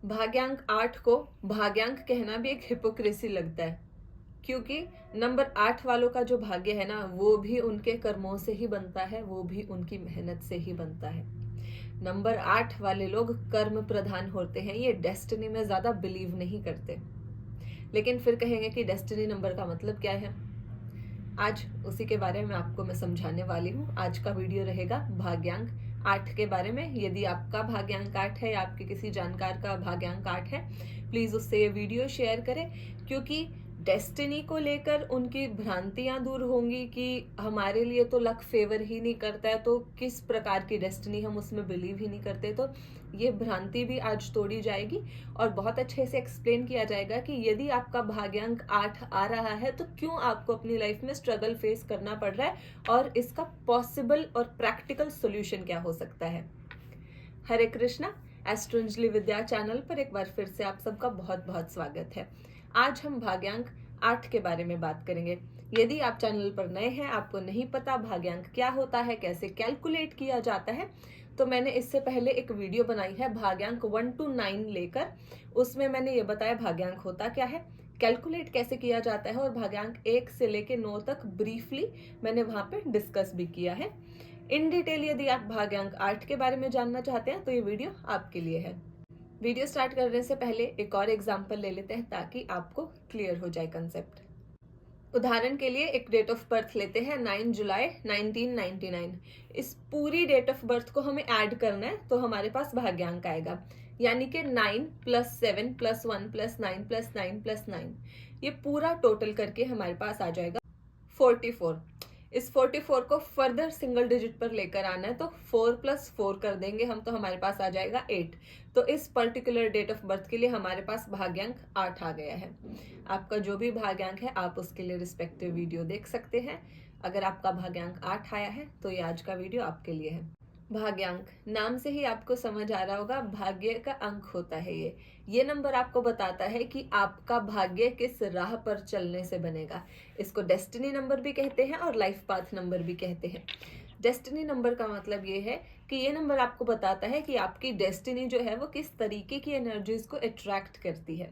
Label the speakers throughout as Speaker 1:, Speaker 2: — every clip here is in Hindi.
Speaker 1: भाग्यांक 8 को भाग्यांक कहना भी एक हिपोक्रेसी लगता है, क्योंकि नंबर 8 वालों का जो भाग्य है ना, वो भी उनके कर्मों से ही बनता है, वो भी उनकी मेहनत से ही बनता है। नंबर 8 वाले लोग कर्म प्रधान होते हैं, ये डेस्टिनी में ज्यादा बिलीव नहीं करते। लेकिन फिर कहेंगे कि डेस्टिनी नंबर का मतलब क्या है। आज उसी के बारे में आपको मैं समझाने वाली हूँ। आज का वीडियो रहेगा भाग्यांक 8 के बारे में। यदि आपका भाग्यांक 8 है या आपके किसी जानकार का भाग्यांक 8 है, प्लीज उससे ये वीडियो शेयर करें, क्योंकि डेस्टिनी को लेकर उनकी भ्रांतियां दूर होंगी कि हमारे लिए तो लक फेवर ही नहीं करता है, तो किस प्रकार की डेस्टिनी, हम उसमें बिलीव ही नहीं करते। तो ये भ्रांति भी आज तोड़ी जाएगी और बहुत अच्छे से एक्सप्लेन किया जाएगा कि यदि आपका भाग्यांक 8 आ रहा है तो क्यों आपको अपनी लाइफ में स्ट्रगल फेस करना पड़ रहा है और इसका पॉसिबल और प्रैक्टिकल सोल्यूशन क्या हो सकता है। हरे कृष्णा, एस्ट्रो अंजलि विद्या चैनल पर एक बार फिर से आप सबका बहुत बहुत स्वागत है। आज हम भाग्यांक 8 के बारे में बात करेंगे। यदि आप चैनल पर नए हैं, आपको नहीं पता भाग्यांक क्या होता है, कैसे कैलकुलेट किया जाता है, तो मैंने इससे पहले एक वीडियो बनाई है भाग्यांक 1 to 9 लेकर। उसमें मैंने ये बताया भाग्यांक होता क्या है, कैलकुलेट कैसे किया जाता है, और भाग्यांक 1 से लेकर 9 तक ब्रीफली मैंने वहां पे डिस्कस भी किया है। इन डिटेल यदि आप भाग्यांक 8 के बारे में जानना चाहते हैं तो ये वीडियो आपके लिए है। वीडियो स्टार्ट करने से पहले एक और एग्जांपल ले लेते हैं ताकि आपको क्लियर हो जाए कंसेप्ट। उदाहरण के लिए एक डेट ऑफ बर्थ लेते हैं, 9 जुलाई 1999। इस पूरी डेट ऑफ बर्थ को हमें ऐड करना है तो हमारे पास भाग्यांक आएगा, यानी कि 9 + 7 + 1 + 9 + 9 + 9, ये पूरा टोटल करके हमारे पास आ जाएगा 44। इस 44 को फर्दर सिंगल डिजिट पर लेकर आना है तो 4 + 4 कर देंगे हम, तो हमारे पास आ जाएगा 8। तो इस पर्टिकुलर डेट ऑफ बर्थ के लिए हमारे पास भाग्यांक 8 आ गया है। आपका जो भी भाग्यांक है आप उसके लिए रिस्पेक्टिव वीडियो देख सकते हैं। अगर आपका भाग्यांक 8 आया है तो ये आज का वीडियो आपके लिए है। भाग्यांक नाम से ही आपको समझ आ रहा होगा, भाग्य का अंक होता है ये नंबर आपको बताता है कि आपका भाग्य किस राह पर चलने से बनेगा। इसको डेस्टिनी नंबर भी कहते हैं और लाइफ पाथ नंबर भी कहते हैं। डेस्टिनी नंबर का मतलब ये है कि ये नंबर आपको बताता है कि आपकी डेस्टिनी जो है वो किस तरीके की एनर्जीज को अट्रैक्ट करती है।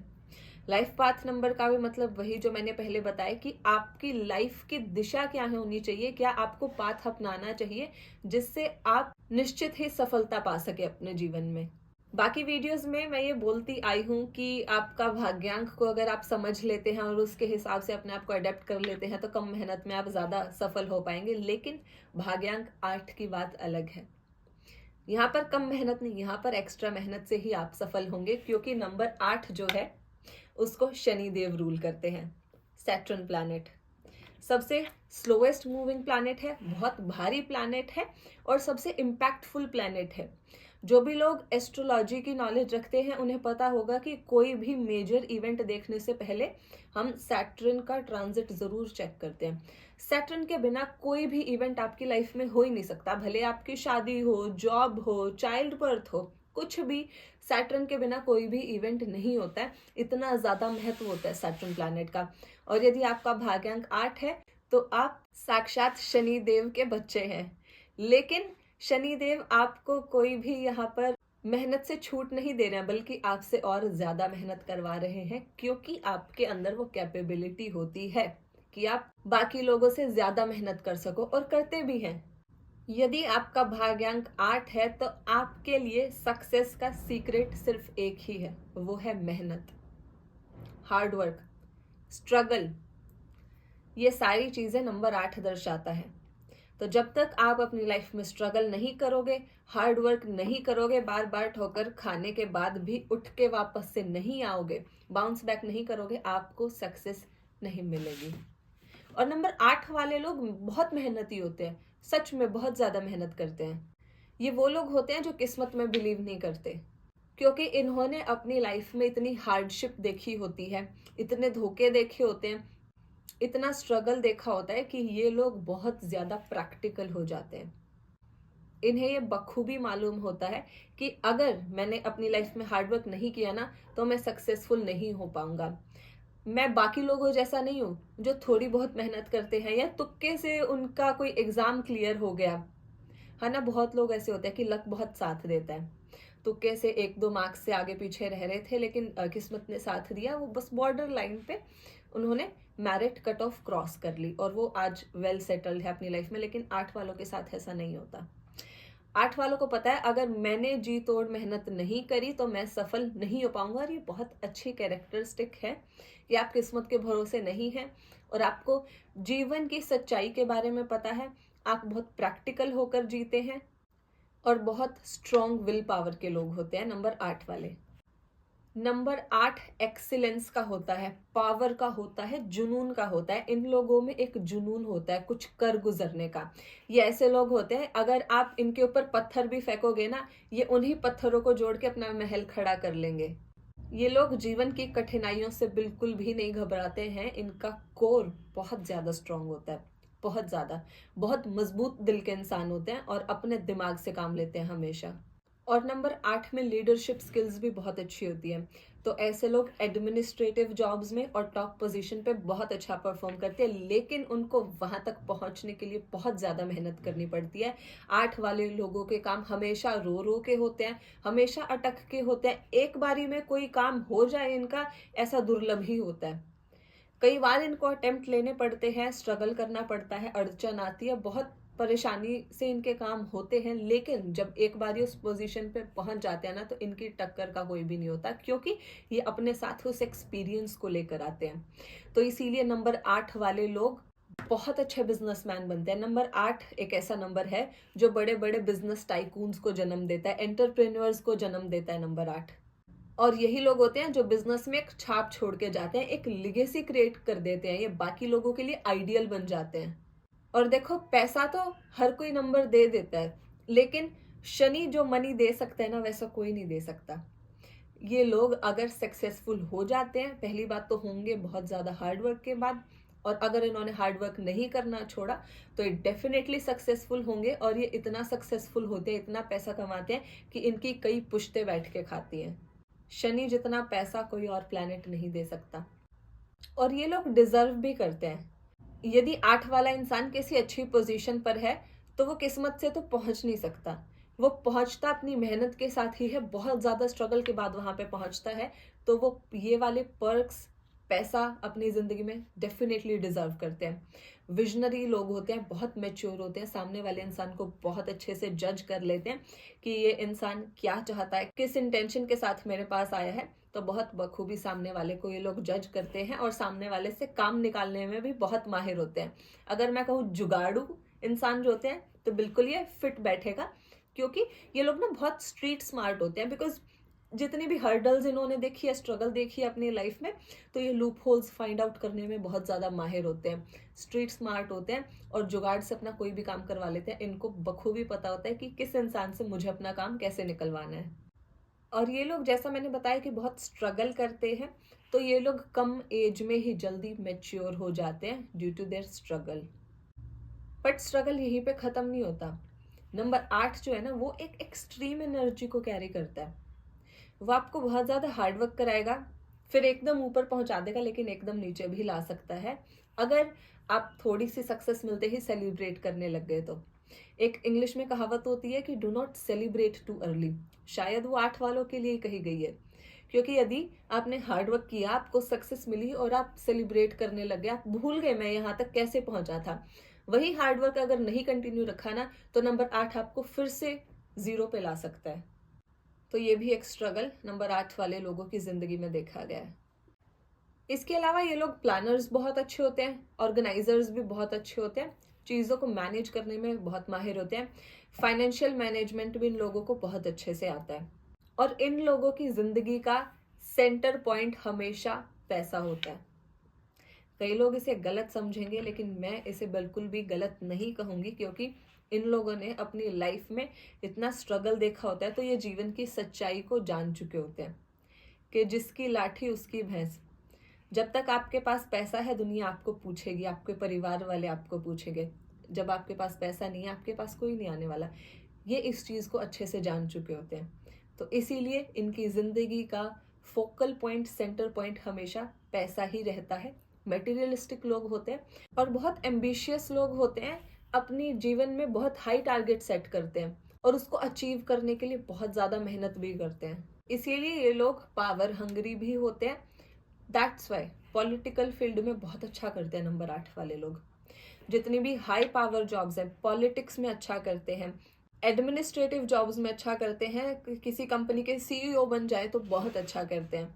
Speaker 1: लाइफ पाथ नंबर का भी मतलब वही जो मैंने पहले बताया कि आपकी लाइफ की दिशा क्या है होनी चाहिए, क्या आपको पाथ अपनाना चाहिए जिससे आप निश्चित ही सफलता पा सके अपने जीवन में। बाकी वीडियोस में मैं ये बोलती आई हूँ कि आपका भाग्यांक को अगर आप समझ लेते हैं और उसके हिसाब से अपने आप को अडेप्ट कर लेते हैं तो कम मेहनत में आप ज्यादा सफल हो पाएंगे। लेकिन भाग्यांक 8 की बात अलग है। यहाँ पर कम मेहनत नहीं, यहाँ पर एक्स्ट्रा मेहनत से ही आप सफल होंगे, क्योंकि नंबर 8 जो है उसको शनि देव रूल करते हैं। सैटर्न प्लैनेट सबसे स्लोएस्ट मूविंग प्लैनेट है, बहुत भारी प्लैनेट है और सबसे इम्पैक्टफुल प्लैनेट है। जो भी लोग एस्ट्रोलॉजी की नॉलेज रखते हैं उन्हें पता होगा कि कोई भी मेजर इवेंट देखने से पहले हम सैटर्न का ट्रांजिट जरूर चेक करते हैं। सैटर्न के बिना कोई भी इवेंट आपकी लाइफ में हो ही नहीं सकता, भले आपकी शादी हो, जॉब हो, चाइल्ड बर्थ हो, कुछ भी सैटर्न के बिना कोई भी इवेंट नहीं होता है। इतना ज्यादा महत्व होता है सैटर्न प्लैनेट का। और यदि आपका भाग्यांक 8 है तो आप साक्षात शनि देव के बच्चे हैं। लेकिन शनि देव आपको कोई भी यहाँ पर मेहनत से छूट नहीं दे रहे हैं, बल्कि आपसे और ज्यादा मेहनत करवा रहे हैं, क्योंकि आपके अंदर वो कैपेबिलिटी होती है कि आप बाकी लोगों से ज्यादा मेहनत कर सको, और करते भी हैं। यदि आपका भाग्यांक 8 है तो आपके लिए सक्सेस का सीक्रेट सिर्फ एक ही है, वो है मेहनत, हार्डवर्क, स्ट्रगल। ये सारी चीजें नंबर 8 दर्शाता है। तो जब तक आप अपनी लाइफ में स्ट्रगल नहीं करोगे, हार्डवर्क नहीं करोगे, बार बार ठोकर खाने के बाद भी उठ के वापस से नहीं आओगे, बाउंस बैक नहीं करोगे, आपको सक्सेस नहीं मिलेगी। और नंबर 8 वाले लोग बहुत मेहनती होते हैं, सच में बहुत ज्यादा मेहनत करते हैं। ये वो लोग होते हैं जो किस्मत में बिलीव नहीं करते, क्योंकि इन्होंने अपनी लाइफ में इतनी हार्डशिप देखी होती है, इतने धोखे देखे होते हैं, इतना स्ट्रगल देखा होता है कि ये लोग बहुत ज्यादा प्रैक्टिकल हो जाते हैं। इन्हें ये बखूबी मालूम होता है कि अगर मैंने अपनी लाइफ में हार्डवर्क नहीं किया ना तो मैं सक्सेसफुल नहीं हो पाऊंगा। मैं बाकी लोगों जैसा नहीं हूं जो थोड़ी बहुत मेहनत करते हैं या तुक्के से उनका कोई एग्जाम क्लियर हो गया है ना। बहुत लोग ऐसे होते हैं कि लक बहुत साथ देता है। तुक्के से 1-2 मार्क्स से आगे पीछे रह रहे थे, लेकिन किस्मत ने साथ दिया, वो बस बॉर्डर लाइन पे उन्होंने मेरिट कट ऑफ क्रॉस कर ली और वो आज वेल सेटल्ड है अपनी लाइफ में। लेकिन 8 वालों के साथ ऐसा नहीं होता। 8 वालों को पता है अगर मैंने जी तोड़ मेहनत नहीं करी तो मैं सफल नहीं हो पाऊंगा, और ये बहुत अच्छी कैरेक्टरिस्टिक है कि आप किस्मत के भरोसे नहीं हैं और आपको जीवन की सच्चाई के बारे में पता है। आप बहुत प्रैक्टिकल होकर जीते हैं और बहुत स्ट्रॉन्ग विल पावर के लोग होते हैं नंबर 8 वाले। नंबर 8 एक्सीलेंस का होता है, पावर का होता है, जुनून का होता है। इन लोगों में एक जुनून होता है कुछ कर गुजरने का। ये ऐसे लोग होते हैं अगर आप इनके ऊपर पत्थर भी फेंकोगे ना, ये उन्हीं पत्थरों को जोड़ के अपना महल खड़ा कर लेंगे। ये लोग जीवन की कठिनाइयों से बिल्कुल भी नहीं घबराते हैं। इनका कोर बहुत ज्यादा स्ट्रांग होता है, बहुत ज्यादा, बहुत मजबूत दिल के इंसान होते हैं और अपने दिमाग से काम लेते हैं हमेशा। और नंबर 8 में लीडरशिप स्किल्स भी बहुत अच्छी होती है। तो ऐसे लोग एडमिनिस्ट्रेटिव जॉब्स में और टॉप पोजीशन पे बहुत अच्छा परफॉर्म करते हैं, लेकिन उनको वहां तक पहुंचने के लिए बहुत ज्यादा मेहनत करनी पड़ती है। 8 वाले लोगों के काम हमेशा रो रो के होते हैं, हमेशा अटक के होते हैं। एक बारी में कोई काम हो जाए इनका, ऐसा दुर्लभ ही होता है। कई बार इनको अटेम्प्ट लेने पड़ते हैं, स्ट्रगल करना पड़ता है, अड़चन आती है, बहुत परेशानी से इनके काम होते हैं, लेकिन जब एक बार ये उस पोजीशन पे पहुंच जाते हैं ना, तो इनकी टक्कर का कोई भी नहीं होता, क्योंकि ये अपने साथ उस एक्सपीरियंस को लेकर आते हैं। तो इसीलिए नंबर 8 वाले लोग बहुत अच्छे बिजनेसमैन बनते हैं। नंबर 8 एक ऐसा नंबर है जो बड़े बड़े बिजनेस टाइकून्स को जन्म देता है, एंटरप्रेन्योर्स को जन्म देता है नंबर 8। और यही लोग होते हैं जो बिजनेस में एक छाप छोड़ के जाते हैं, एक लिगेसी क्रिएट कर देते हैं, ये बाकी लोगों के लिए आइडियल बन जाते हैं। और देखो, पैसा तो हर कोई नंबर दे देता है, लेकिन शनि जो मनी दे सकता है ना, वैसा कोई नहीं दे सकता। ये लोग अगर सक्सेसफुल हो जाते हैं, पहली बात तो होंगे बहुत ज्यादा हार्डवर्क के बाद, और अगर इन्होंने हार्डवर्क नहीं करना छोड़ा तो ये डेफिनेटली सक्सेसफुल होंगे। और ये इतना सक्सेसफुल होते हैं, इतना पैसा कमाते हैं कि इनकी कई पुश्तें बैठ के खाती हैं। शनि जितना पैसा कोई और प्लैनेट नहीं दे सकता, और ये लोग डिजर्व भी करते हैं। यदि 8 वाला इंसान किसी अच्छी पोजीशन पर है तो वो किस्मत से तो पहुंच नहीं सकता, वो पहुंचता अपनी मेहनत के साथ ही है, बहुत ज्यादा स्ट्रगल के बाद वहां पे पहुंचता है। तो वो ये वाले पर्क्स, पैसा अपनी जिंदगी में डेफिनेटली डिजर्व करते हैं। विजनरी लोग होते हैं, बहुत मैच्योर होते हैं, सामने वाले इंसान को बहुत अच्छे से जज कर लेते हैं कि ये इंसान क्या चाहता है, किस इंटेंशन के साथ मेरे पास आया है। तो बहुत बखूबी सामने वाले को ये लोग जज करते हैं और सामने वाले से काम निकालने में भी बहुत माहिर होते हैं। अगर मैं कहूँ जुगाड़ू इंसान जो होते हैं तो बिल्कुल ये फिट बैठेगा, क्योंकि ये लोग ना बहुत स्ट्रीट स्मार्ट होते हैं। बिकॉज जितनी भी हर्डल्स इन्होंने देखी है, स्ट्रगल देखी है अपनी लाइफ में, तो ये लूप होल्स फाइंड आउट करने में बहुत ज्यादा माहिर होते हैं, स्ट्रीट स्मार्ट होते हैं और जुगाड़ से अपना कोई भी काम करवा लेते हैं। इनको बखूबी पता होता है कि किस इंसान से मुझे अपना काम कैसे निकलवाना है। और ये लोग, जैसा मैंने बताया कि बहुत स्ट्रगल करते हैं, तो ये लोग कम एज में ही जल्दी मैच्योर हो जाते हैं due to their struggle. But struggle यहीं पे खत्म नहीं होता। नंबर 8 जो है ना, वो एक एक्सट्रीम एनर्जी को कैरी करता है। वो आपको बहुत ज्यादा हार्डवर्क कराएगा, फिर एकदम ऊपर पहुंचा देगा, लेकिन एकदम नीचे भी ला सकता है अगर आप थोड़ी सी सक्सेस मिलते ही सेलिब्रेट करने लग गए तो। एक इंग्लिश में कहावत होती है कि do not celebrate too early. शायद वो 8 वालों के लिए कही गई है, क्योंकि यदि आपने हार्डवर्क किया, आपको सक्सेस मिली और आप सेलिब्रेट करने लगे, आप भूल गए मैं यहाँ तक कैसे पहुंचा था, वही हार्डवर्क अगर नहीं कंटिन्यू रखा ना, तो नंबर 8 आपको फिर से 0 पे ला सकता है। तो ये भी एक स्ट्रगल नंबर 8 वाले लोगों की जिंदगी में देखा गया है। इसके अलावा ये लोग प्लानर्स बहुत अच्छे होते हैं, ऑर्गेनाइजर्स भी बहुत अच्छे होते हैं, चीज़ों को मैनेज करने में बहुत माहिर होते हैं। फाइनेंशियल मैनेजमेंट भी इन लोगों को बहुत अच्छे से आता है। और इन लोगों की जिंदगी का सेंटर पॉइंट हमेशा पैसा होता है। कई लोग इसे गलत समझेंगे, लेकिन मैं इसे बिल्कुल भी गलत नहीं कहूंगी, क्योंकि इन लोगों ने अपनी लाइफ में इतना स्ट्रगल देखा होता है, तो ये जीवन की सच्चाई को जान चुके होते हैं कि जिसकी लाठी उसकी भैंस। जब तक आपके पास पैसा है, दुनिया आपको पूछेगी, आपके परिवार वाले आपको पूछेंगे। जब आपके पास पैसा नहीं है, आपके पास कोई नहीं आने वाला। ये इस चीज को अच्छे से जान चुके होते हैं। तो इसीलिए इनकी जिंदगी का फोकल पॉइंट, सेंटर पॉइंट हमेशा पैसा ही रहता है। मटेरियलिस्टिक लोग होते हैं और बहुत एम्बिशियस लोग होते हैं, अपनी जीवन में बहुत हाई टारगेट सेट करते हैं और उसको अचीव करने के लिए बहुत ज़्यादा मेहनत भी करते हैं। इसीलिए ये लोग पावर हंग्री भी होते हैं। दैट्स वाई पॉलिटिकल फील्ड में बहुत अच्छा करते हैं नंबर 8 वाले लोग। जितनी भी हाई पावर जॉब्स हैं, पॉलिटिक्स में अच्छा करते हैं, एडमिनिस्ट्रेटिव जॉब्स में अच्छा करते हैं, किसी कंपनी के सीईओ बन जाए तो बहुत अच्छा करते हैं,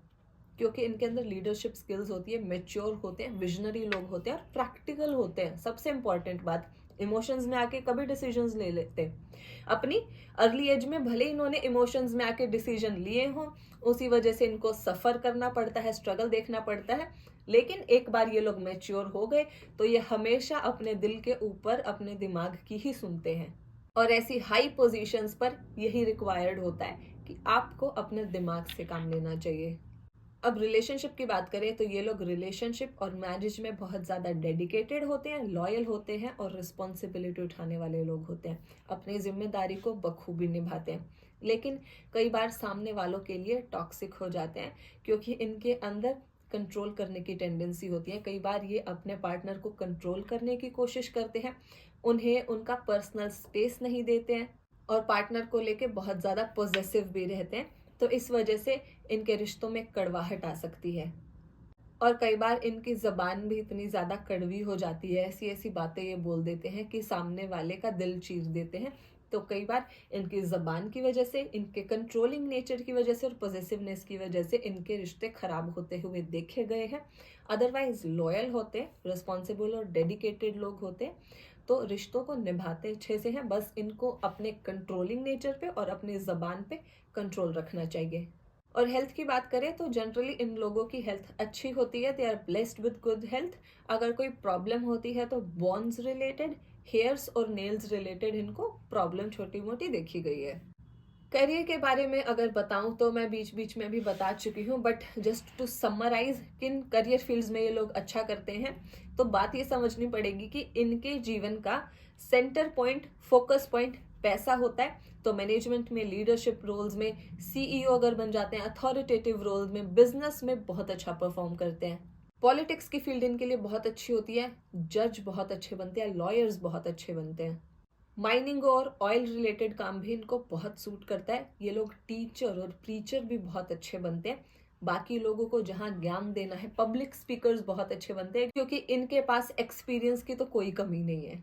Speaker 1: क्योंकि इनके अंदर लीडरशिप स्किल्स होती है, मेच्योर होते हैं, विजनरी लोग होते हैं और प्रैक्टिकल होते हैं। सबसे इंपॉर्टेंट बात, इमोशंस में आके कभी डिसीजंस ले लेते हैं। अपनी अर्ली एज में भले इन्होंने इमोशंस में आके डिसीजन लिए हों, उसी वजह से इनको सफर करना पड़ता है, स्ट्रगल देखना पड़ता है, लेकिन एक बार ये लोग मैच्योर हो गए तो ये हमेशा अपने दिल के ऊपर अपने दिमाग की ही सुनते हैं। और ऐसी हाई पोजीशंस पर यही रिक्वायर्ड होता है कि आपको अपने दिमाग से काम लेना चाहिए। अब रिलेशनशिप की बात करें तो ये लोग रिलेशनशिप और मैरिज में बहुत ज़्यादा डेडिकेटेड होते हैं, लॉयल होते हैं और रिस्पॉन्सिबिलिटी उठाने वाले लोग होते हैं, अपनी जिम्मेदारी को बखूबी निभाते हैं। लेकिन कई बार सामने वालों के लिए टॉक्सिक हो जाते हैं, क्योंकि इनके अंदर कंट्रोल करने की टेंडेंसी होती है। कई बार ये अपने पार्टनर को कंट्रोल करने की कोशिश करते हैं, उन्हें उनका पर्सनल स्पेस नहीं देते हैं और पार्टनर को लेके बहुत ज़्यादा पॉजेसिव भी रहते हैं। तो इस वजह से इनके रिश्तों में कड़वाहट आ सकती है। और कई बार इनकी ज़बान भी इतनी ज़्यादा कड़वी हो जाती है, ऐसी ऐसी बातें ये बोल देते हैं कि सामने वाले का दिल चीर देते हैं। तो कई बार इनकी ज़बान की वजह से, इनके कंट्रोलिंग नेचर की वजह से और पॉजिटिवनेस की वजह से इनके रिश्ते खराब होते हुए देखे गए हैं। अदरवाइज लॉयल होते, रिस्पॉन्सिबल और डेडिकेटेड लोग होते, तो रिश्तों को निभाते अच्छे से हैं। बस इनको अपने कंट्रोलिंग नेचर पे और अपनी ज़बान पे कंट्रोल रखना चाहिए। और हेल्थ की बात करें तो जनरली इन लोगों की हेल्थ अच्छी होती है, they are blessed with good health. अगर कोई प्रॉब्लम होती है तो बोन्स रिलेटेड, हेयर्स और नेल्स रिलेटेड इनको प्रॉब्लम छोटी मोटी देखी गई है। करियर के बारे में अगर बताऊं तो मैं बीच बीच में भी बता चुकी हूँ, बट जस्ट टू समराइज किन करियर फील्ड्स में ये लोग अच्छा करते हैं, तो बात ये समझनी पड़ेगी कि इनके जीवन का सेंटर पॉइंट, फोकस पॉइंट पैसा होता है। तो मैनेजमेंट में, लीडरशिप रोल्स में, सीईओ अगर बन जाते हैं, अथॉरिटेटिव रोल्स में, बिजनेस में बहुत अच्छा परफॉर्म करते हैं। पॉलिटिक्स की फील्ड इनके लिए बहुत अच्छी होती है, जज बहुत अच्छे बनते हैं, लॉयर्स बहुत अच्छे बनते हैं। माइनिंग और ऑयल रिलेटेड काम भी इनको बहुत सूट करता है। ये लोग टीचर और प्रीचर भी बहुत अच्छे बनते हैं। बाकी लोगों को जहां ज्ञान देना है, पब्लिक स्पीकर्स बहुत अच्छे बनते हैं, क्योंकि इनके पास एक्सपीरियंस की तो कोई कमी नहीं है।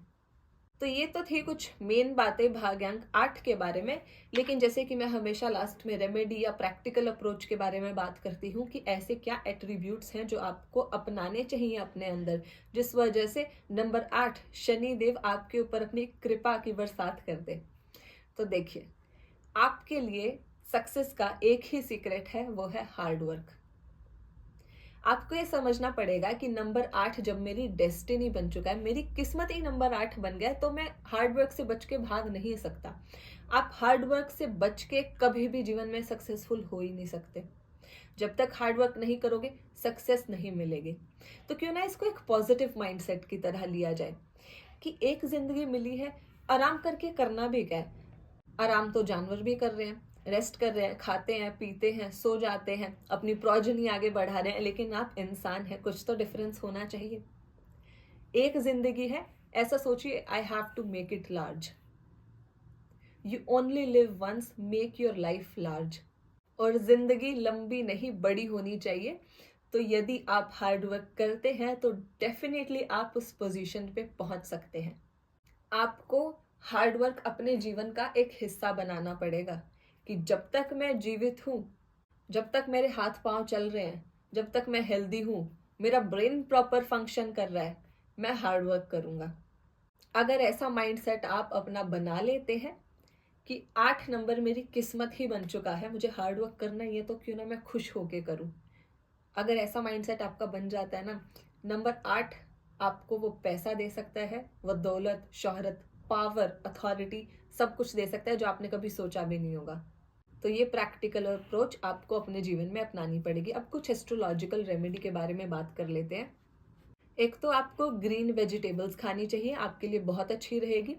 Speaker 1: तो ये तो थी कुछ मेन बातें भाग्यांक 8 के बारे में। लेकिन जैसे कि मैं हमेशा लास्ट में रेमेडी या प्रैक्टिकल अप्रोच के बारे में बात करती हूँ कि ऐसे क्या एट्रीब्यूट्स हैं जो आपको अपनाने चाहिए अपने अंदर, जिस वजह से नंबर 8 शनि देव आपके ऊपर अपनी कृपा की बरसात कर दे। तो देखिए, आपके लिए सक्सेस का एक ही सीक्रेट है, वो है हार्ड वर्क। आपको ये समझना पड़ेगा कि नंबर 8 जब मेरी डेस्टिनी बन चुका है, मेरी किस्मत ही नंबर 8 बन गया है, तो मैं हार्ड वर्क से बच के भाग नहीं सकता। आप हार्ड वर्क से बच के कभी भी जीवन में सक्सेसफुल हो ही नहीं सकते। जब तक हार्ड वर्क नहीं करोगे, सक्सेस नहीं मिलेगी। तो क्यों ना इसको एक पॉजिटिव माइंडसेट की तरह लिया जाए कि एक जिंदगी मिली है, आराम करके करना भी क्या है। आराम तो जानवर भी कर रहे हैं, रेस्ट कर रहे हैं, खाते हैं, पीते हैं, सो जाते हैं, अपनी प्रोजनी आगे बढ़ा रहे हैं, लेकिन आप इंसान हैं, कुछ तो डिफरेंस होना चाहिए। एक जिंदगी है, ऐसा सोचिए, I have to make it large. You only live once, make your life large. और जिंदगी लंबी नहीं, बड़ी होनी चाहिए। तो यदि आप हार्ड वर्क करते हैं तो डेफिनेटली आप उस पोजीशन पे पहुंच सकते हैं। आपको हार्ड वर्क अपने जीवन का एक हिस्सा बनाना पड़ेगा कि जब तक मैं जीवित हूं, जब तक मेरे हाथ पांव चल रहे हैं, जब तक मैं हेल्दी हूं, मेरा ब्रेन प्रॉपर फंक्शन कर रहा है, मैं हार्ड वर्क करूंगा। अगर ऐसा माइंडसेट आप अपना बना लेते हैं कि 8 नंबर मेरी किस्मत ही बन चुका है, मुझे हार्ड वर्क करना ही है, तो क्यों ना मैं खुश होके करूं। अगर ऐसा माइंडसेट आपका बन जाता है ना, नंबर 8 आपको वो पैसा दे सकता है, वो दौलत, शोहरत, पावर, अथॉरिटी, सब कुछ दे सकता है जो आपने कभी सोचा भी नहीं होगा। तो ये प्रैक्टिकल अप्रोच आपको अपने जीवन में अपनानी पड़ेगी। अब कुछ एस्ट्रोलॉजिकल रेमेडी के बारे में बात कर लेते हैं। एक तो आपको ग्रीन वेजिटेबल्स खानी चाहिए, आपके लिए बहुत अच्छी रहेगी।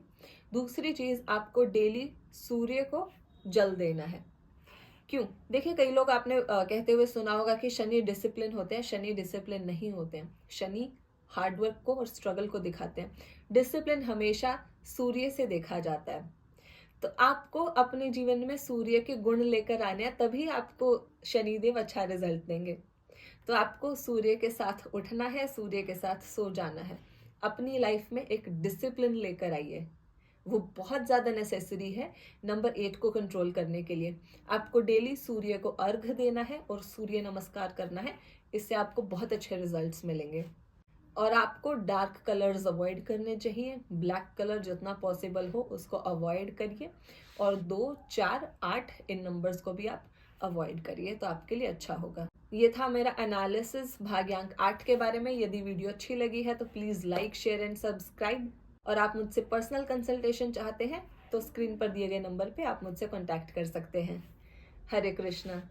Speaker 1: दूसरी चीज, आपको डेली सूर्य को जल देना है। क्यों? देखिए, कई लोग आपने कहते हुए सुना होगा कि शनि डिसिप्लिन होते हैं। शनि डिसिप्लिन नहीं होते हैं। शनि हार्डवर्क को और स्ट्रगल को दिखाते हैं। डिसिप्लिन हमेशा सूर्य से देखा जाता है। तो आपको अपने जीवन में सूर्य के गुण लेकर आने हैं, तभी आपको शनिदेव अच्छा रिजल्ट देंगे। तो आपको सूर्य के साथ उठना है, सूर्य के साथ सो जाना है। अपनी लाइफ में एक डिसिप्लिन लेकर आइए, वो बहुत ज़्यादा नेसेसरी है नंबर 8 को कंट्रोल करने के लिए। आपको डेली सूर्य को अर्घ देना है और सूर्य नमस्कार करना है, इससे आपको बहुत अच्छे रिजल्ट्स मिलेंगे। और आपको डार्क कलर्स अवॉइड करने चाहिए, ब्लैक कलर जितना पॉसिबल हो उसको अवॉइड करिए, और 2, 4, 8 इन नंबर्स को भी आप अवॉइड करिए, तो आपके लिए अच्छा होगा। ये था मेरा एनालिसिस भाग्यांक 8 के बारे में। यदि वीडियो अच्छी लगी है तो please like, share and subscribe. और आप मुझसे पर्सनल कंसल्टेशन चाहते हैं तो स्क्रीन पर दिए गए नंबर पे आप मुझसे कॉन्टैक्ट कर सकते हैं। हरे कृष्णा।